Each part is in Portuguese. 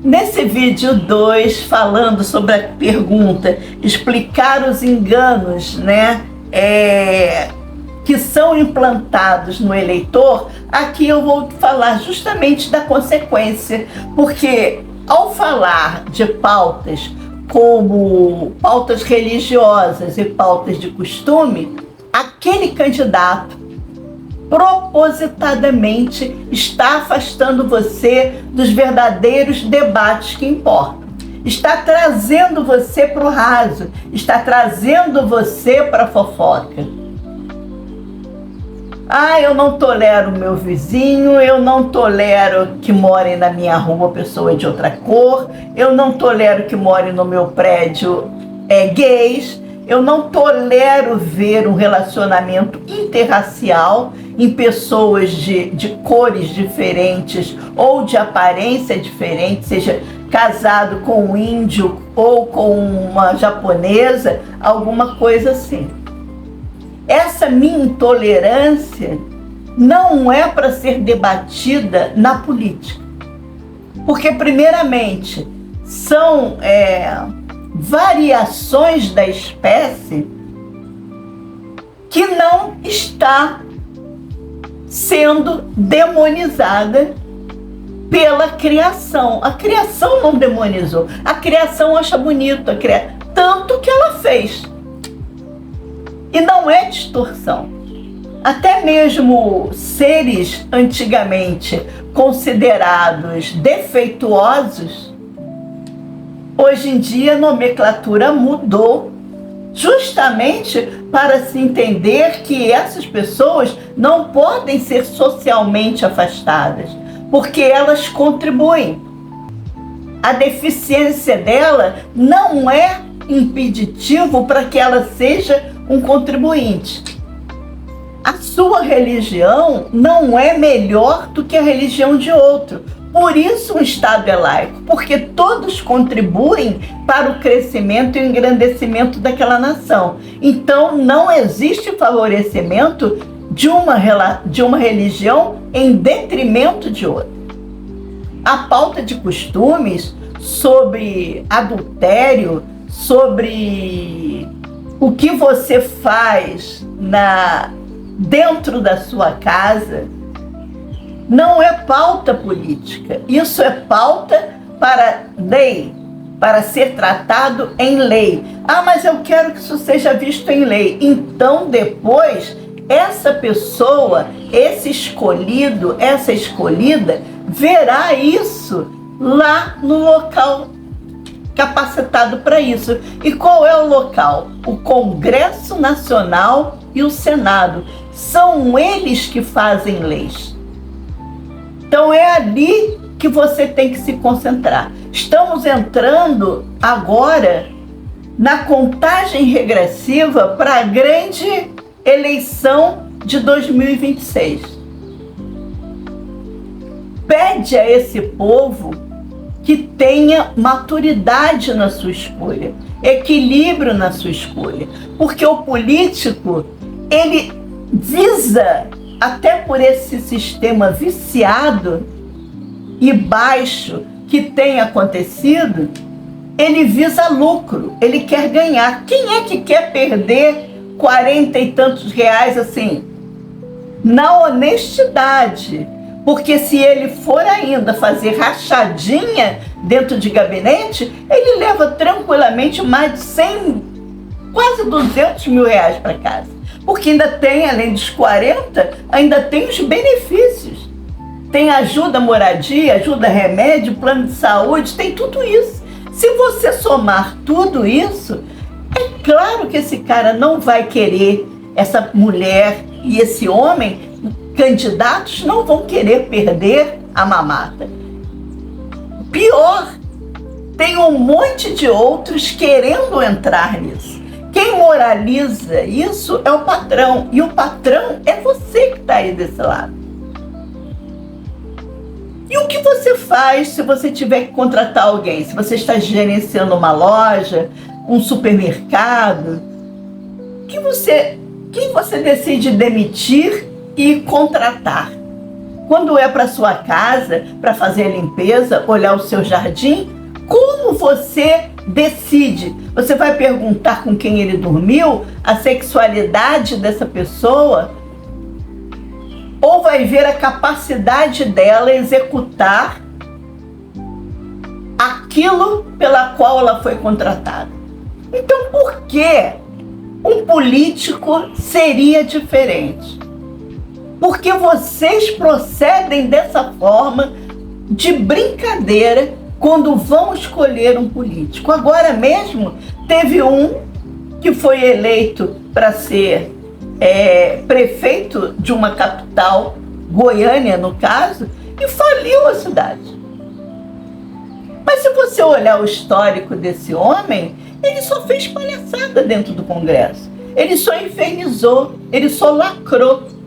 Nesse vídeo 2, falando sobre a pergunta, explicar os enganos, que são implantados no eleitor, aqui eu vou falar justamente da consequência, porque ao falar de pautas como pautas religiosas e pautas de costume, aquele candidato propositadamente está afastando você dos verdadeiros debates que importam. Está trazendo você para o raso, está trazendo você para a fofoca. Eu não tolero o meu vizinho, eu não tolero que morem na minha rua pessoas de outra cor, eu não tolero que morem no meu prédio gays, eu não tolero ver um relacionamento interracial em pessoas de cores diferentes ou de aparência diferente, seja casado com um índio ou com uma japonesa, alguma coisa assim. Essa minha intolerância não é para ser debatida na política. Porque, primeiramente, são variações da espécie que não está sendo demonizada pela criação. A criação não demonizou. A criação acha bonito, tanto que ela fez. E não é distorção. Até mesmo seres antigamente considerados defeituosos, hoje em dia a nomenclatura mudou justamente para se entender que essas pessoas não podem ser socialmente afastadas, porque elas contribuem. A deficiência dela não é impeditivo para que ela seja um contribuinte. A sua religião não é melhor do que a religião de outro. Por isso o Estado é laico, porque todos contribuem para o crescimento e o engrandecimento daquela nação. Então não existe favorecimento de uma religião em detrimento de outra. A pauta de costumes sobre adultério, sobre o que você faz dentro da sua casa, não é pauta política. Isso é pauta para lei, para ser tratado em lei. Mas eu quero que isso seja visto em lei. Então, depois, essa pessoa, esse escolhido, essa escolhida, verá isso lá no local capacitado para isso. E qual é o local? O Congresso Nacional e o Senado. São eles que fazem leis. Então é ali que você tem que se concentrar. Estamos entrando agora na contagem regressiva para a grande eleição de 2026. Pede a esse povo que tenha maturidade na sua escolha, equilíbrio na sua escolha, porque o político, ele visa, até por esse sistema viciado e baixo que tem acontecido, ele visa lucro, ele quer ganhar. Quem é que quer perder 40 e tantos reais assim? Na honestidade. Porque se ele for ainda fazer rachadinha dentro de gabinete, ele leva tranquilamente mais de 100, quase 200 mil reais para casa. Porque ainda tem, além dos 40, ainda tem os benefícios. Tem ajuda à moradia, ajuda a remédio, plano de saúde, tem tudo isso. Se você somar tudo isso, é claro que esse cara não vai querer, essa mulher e esse homem, candidatos não vão querer perder a mamata. Pior, tem um monte de outros querendo entrar nisso. Quem moraliza isso é o patrão, e o patrão é você que está aí desse lado. E o que você faz se você tiver que contratar alguém? Se você está gerenciando uma loja, um supermercado, quem você decide demitir e contratar? Quando é para sua casa, para fazer a limpeza, olhar o seu jardim, como você decide? Você vai perguntar com quem ele dormiu, a sexualidade dessa pessoa? Ou vai ver a capacidade dela executar aquilo pela qual ela foi contratada? Então, por que um político seria diferente? Porque vocês procedem dessa forma de brincadeira quando vão escolher um político. Agora mesmo, teve um que foi eleito para ser prefeito de uma capital, Goiânia no caso, e faliu a cidade. Mas se você olhar o histórico desse homem, ele só fez palhaçada dentro do Congresso. Ele só infernizou, ele só lacrou.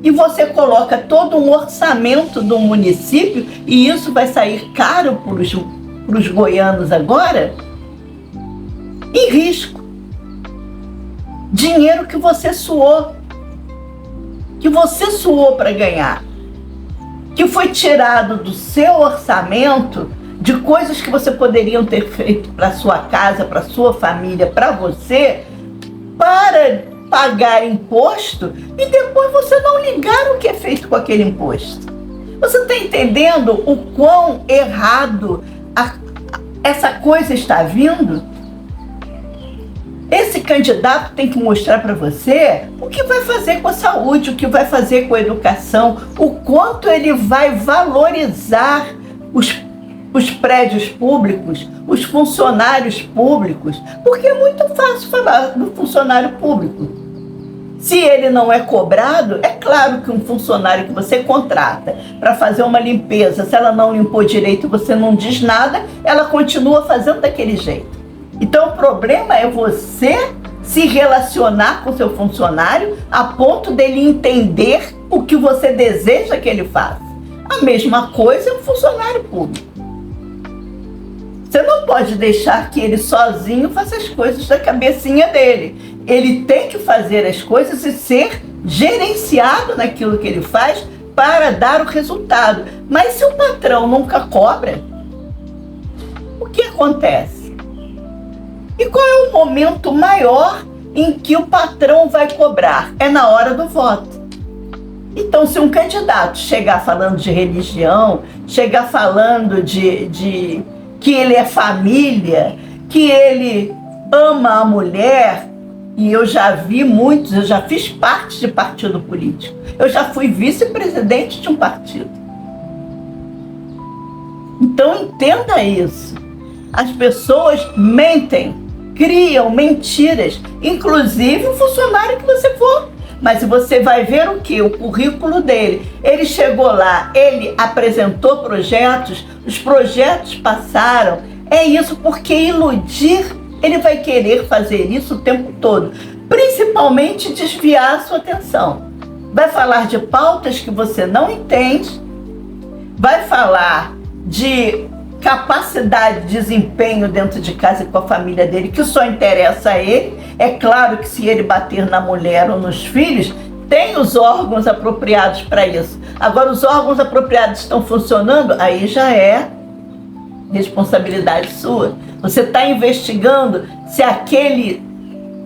E você coloca todo um orçamento do município e isso vai sair caro para os goianos agora? Em risco. Dinheiro que você suou para ganhar, que foi tirado do seu orçamento de coisas que você poderia ter feito para sua casa, para sua família, para você, para pagar imposto e depois você não ligar o que é feito com aquele imposto. Você está entendendo o quão errado essa coisa está vindo? Esse candidato tem que mostrar para você o que vai fazer com a saúde, o que vai fazer com a educação, o quanto ele vai valorizar os prédios públicos, os funcionários públicos, porque é muito fácil falar do funcionário público. Se ele não é cobrado, é claro que um funcionário que você contrata para fazer uma limpeza, se ela não limpou direito, você não diz nada, ela continua fazendo daquele jeito. Então o problema é você se relacionar com seu funcionário a ponto dele entender o que você deseja que ele faça. A mesma coisa é um funcionário público. Você não pode deixar que ele sozinho faça as coisas da cabecinha dele. Ele tem que fazer as coisas e ser gerenciado naquilo que ele faz para dar o resultado. Mas se o patrão nunca cobra, o que acontece? E qual é o momento maior em que o patrão vai cobrar? É na hora do voto. Então, se um candidato chegar falando de religião, chegar falando de que ele é família, que ele ama a mulher, e eu já vi muitos, eu já fiz parte de partido político, eu já fui vice-presidente de um partido. Então entenda isso. As pessoas mentem, criam mentiras, inclusive o funcionário que você for. Mas você vai ver o que? O currículo dele. Ele chegou lá, ele apresentou projetos, os projetos passaram. É isso, porque iludir, ele vai querer fazer isso o tempo todo. Principalmente desviar a sua atenção. Vai falar de pautas que você não entende, vai falar de capacidade de desempenho dentro de casa e com a família dele, que só interessa a ele. É claro que se ele bater na mulher ou nos filhos, tem os órgãos apropriados para isso. Agora, os órgãos apropriados estão funcionando, aí já é responsabilidade sua. Você está investigando se aquele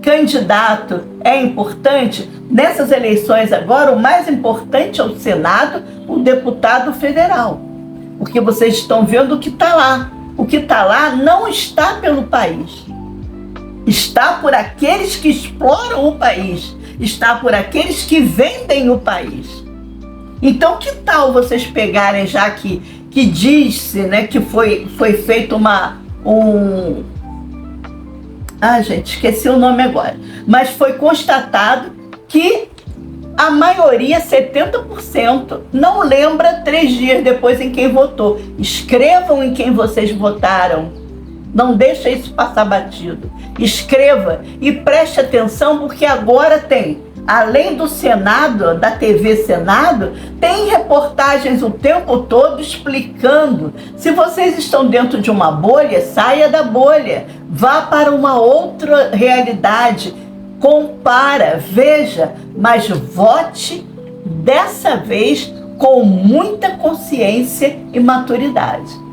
candidato é importante. Nessas eleições agora, o mais importante é o Senado, o deputado federal. Porque vocês estão vendo o que está lá. O que está lá não está pelo país. Está por aqueles que exploram o país. Está por aqueles que vendem o país. Então, que tal vocês pegarem, já que diz-se, né, que foi feito gente, esqueci o nome agora. Mas foi constatado que a maioria, 70%, não lembra 3 dias depois em quem votou. Escrevam em quem vocês votaram. Não deixa isso passar batido. Escreva e preste atenção, porque agora tem, além do Senado, da TV Senado, tem reportagens o tempo todo explicando. Se vocês estão dentro de uma bolha, saia da bolha. Vá para uma outra realidade. Compara, veja, mas vote dessa vez com muita consciência e maturidade.